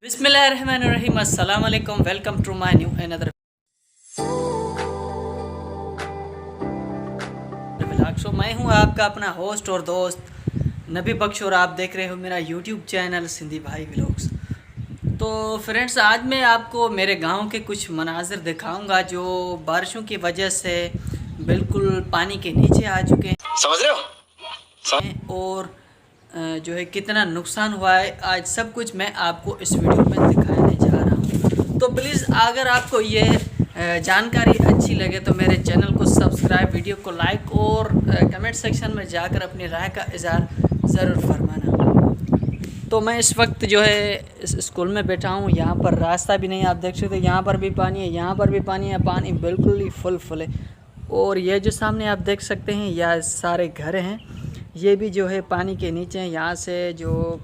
बिस्मिल्लाहिर्रहमानिर्रहीम, अस्सलाम वालेकुम। Welcome to my new another vlog. So मैं हूं आपका अपना होस्ट और दोस्त नबी बख्श और आप देख रहे हो मेरा यूट्यूब चैनल सिंधी भाई व्लॉग्स। तो फ्रेंड्स, आज मैं आपको मेरे गांव के कुछ मनाजिर दिखाऊंगा जो बारिशों की वजह से बिल्कुल पानी के नीचे आ चुके हैं, समझ रहे हो, और जो है कितना नुकसान हुआ है। आज सब कुछ मैं आपको इस वीडियो में दिखाने जा रहा हूँ। तो प्लीज़ अगर आपको ये जानकारी अच्छी लगे तो मेरे चैनल को सब्सक्राइब, वीडियो को लाइक और कमेंट सेक्शन में जाकर अपनी राय का इज़हार ज़रूर फरमाना। तो मैं इस वक्त जो है इस स्कूल में बैठा हूँ। यहाँ पर रास्ता भी नहीं, आप देख सकते हो, यहाँ पर भी पानी है, यहाँ पर भी पानी है। पानी बिल्कुल ही फुल है। और ये जो सामने आप देख सकते हैं यह सारे घर हैं, ये भी जो है पानी के नीचे हैं। यहाँ से जो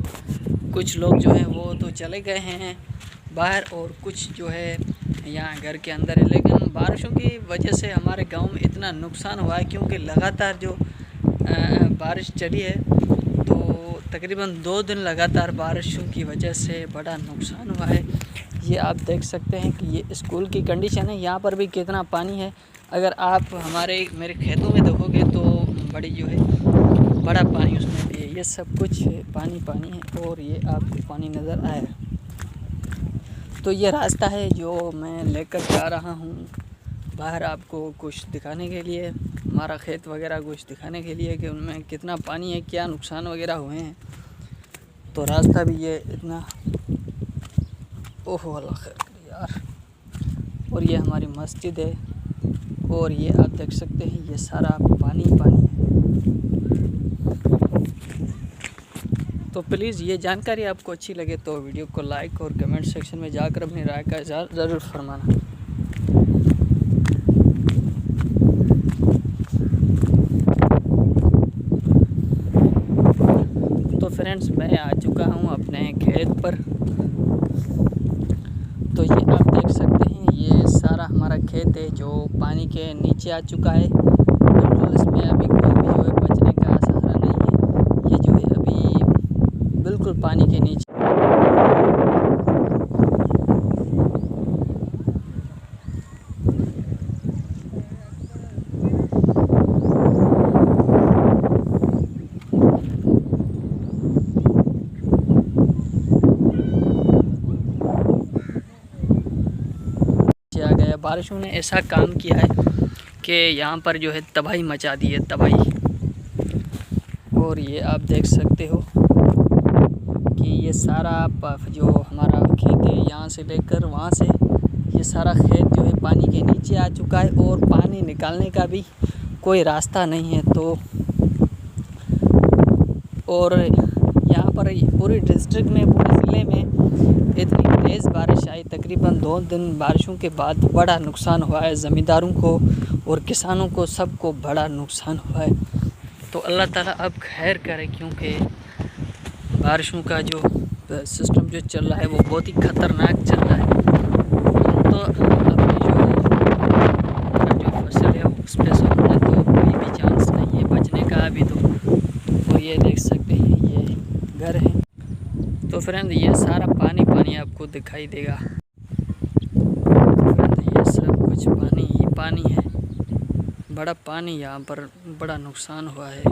कुछ लोग जो हैं वो तो चले गए हैं बाहर और कुछ जो है यहाँ घर के अंदर है। लेकिन बारिशों की वजह से हमारे गांव में इतना नुकसान हुआ है क्योंकि लगातार जो बारिश चली है, तो तकरीबन 2 दिन लगातार बारिशों की वजह से बड़ा नुकसान हुआ है। ये आप देख सकते हैं कि ये स्कूल की कंडीशन है। यहाँ पर भी कितना पानी है। अगर आप मेरे खेतों में देखोगे तो बड़ी जो है बड़ा पानी उसमें भी है। ये सब कुछ पानी है और ये आपको पानी नज़र आया। तो ये रास्ता है जो मैं लेकर जा रहा हूँ बाहर, आपको कुछ दिखाने के लिए, हमारा खेत वगैरह कुछ दिखाने के लिए कि उनमें कितना पानी है, क्या नुकसान वगैरह हुए हैं। तो रास्ता भी ये इतना, ओहो अल्लाह खैर करे यार। और ये हमारी मस्जिद है और ये आप देख सकते हैं ये सारा पानी है। तो प्लीज़ ये जानकारी आपको अच्छी लगे तो वीडियो को लाइक और कमेंट सेक्शन में जाकर अपनी राय का इज़हार ज़रूर फरमाना। तो फ्रेंड्स, मैं आ चुका हूँ अपने खेत पर। तो ये आप देख सकते हैं ये सारा हमारा खेत है जो पानी के नीचे आ चुका है। बिल्कुल इसमें अभी कोई भी जो है बचने का सहारा नहीं है। ये जो है अभी बिल्कुल पानी के नीचे। आ गया, बारिशों ने ऐसा काम किया है कि यहाँ पर जो है तबाही मचा दी है, तबाही। और ये आप देख सकते हो कि ये सारा जो हमारा खेत है, यहाँ से लेकर वहाँ से ये सारा खेत जो है पानी के नीचे आ चुका है और पानी निकालने का भी कोई रास्ता नहीं है। तो और यहाँ पर पूरी डिस्ट्रिक्ट में, पूरे ज़िले में इतनी तेज़ बारिश आई, तकरीबन 2 दिन बारिशों के बाद बड़ा नुकसान हुआ है ज़मींदारों को और किसानों को, सबको बड़ा नुकसान हुआ है। तो अल्लाह ताला अब खैर करे क्योंकि बारिशों का जो सिस्टम जो चल रहा है वो बहुत ही ख़तरनाक चल रहा है। तो अपनी जो फसल है उस पर सोचने तो कोई भी चांस नहीं है बचने का अभी तो। और ये देख सकते हैं ये घर है। तो फ्रेंड, ये सारा पानी आपको दिखाई देगा। फ्रेंड, ये सब कुछ पानी ही पानी है, बड़ा पानी, यहाँ पर बड़ा नुकसान हुआ है।